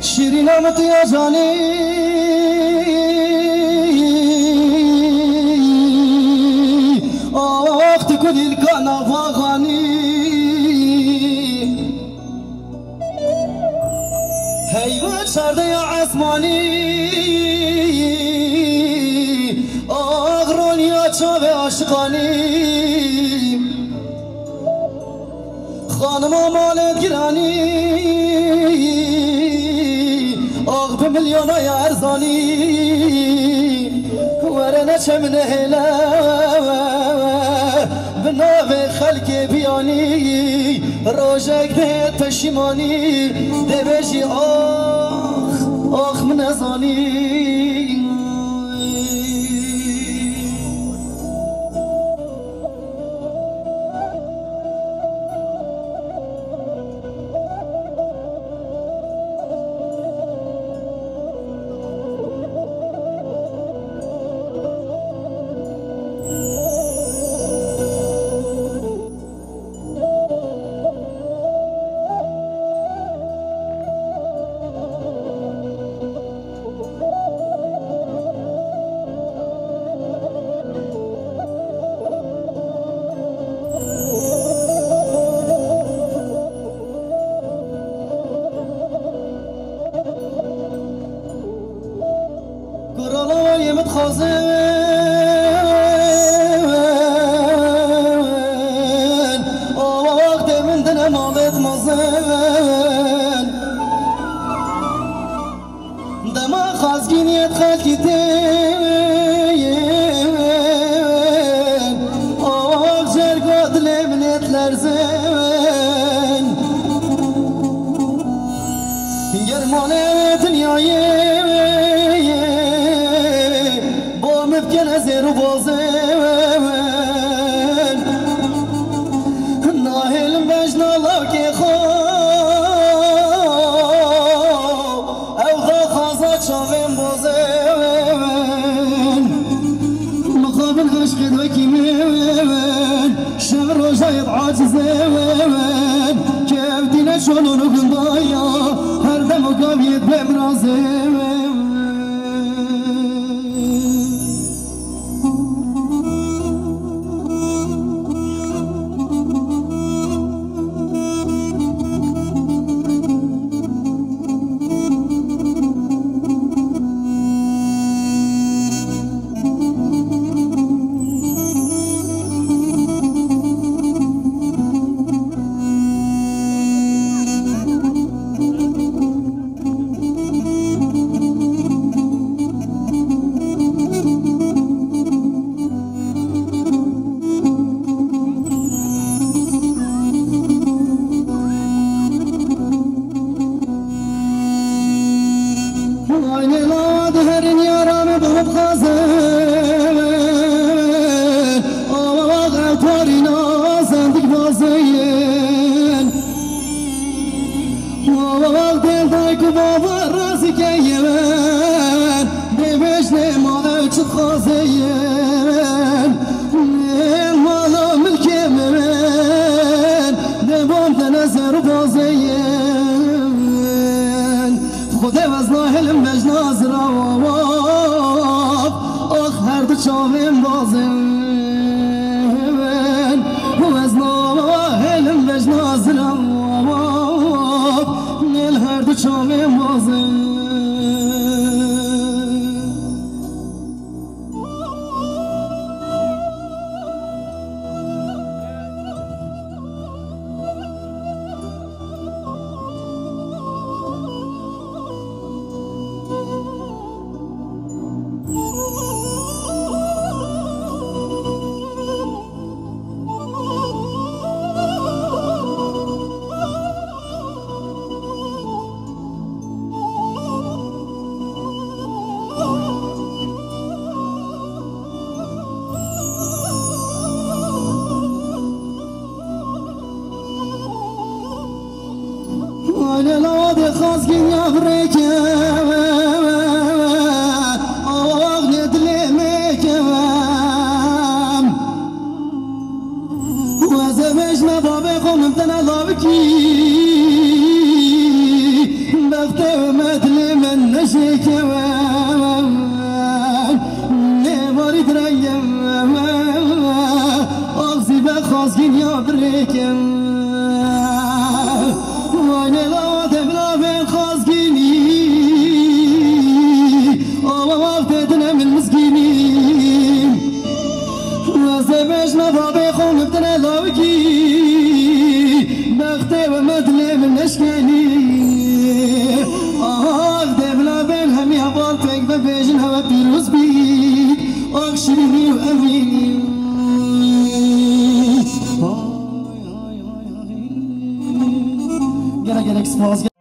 شیرین آمد یا جانی آخت کدیل کانا واغانی حیوان شرده یا عثمانی آغرون یا چاو عاشقانی خانم مالت گرانی آغ به میلیون یا ارزانی ورنه چه من هلا به ناو خلق بیانی روژک ده پشیمانی ده بجی آخ من ازانی قرالای متخازن آوقت من دن مالت مازن دما خازگینیت خلقی دین آوق جرگاد لمنت لرزن گرمان دنیای ممكن زيرو بوزن ناهل مجنا لوكي خو او ذا خازات شافين بوزن مقابل عشق دوكي من شعر وجايب عاجزين كيف دينا شلون وقضايا هر دم وقابيت بمرازين خدا وزنا هلم مجنا زراواب آخ هر دو چاویم بازن وزنا هلم مجنا زراواب نیل هر دو چاویم بازن وقت مدل من نشكوان نبارد ريم أغزي بخازقين يا بريكم وانا لا تبلا بالخازقيني وقتنا من مسكينين وزباش نضابي خون بدنا لوكي بختي ومدلي من نشكاني دبلا بين همي هبالتك بفيجن هوا بيروز بيك اغشريني واميني Gonna get exposed.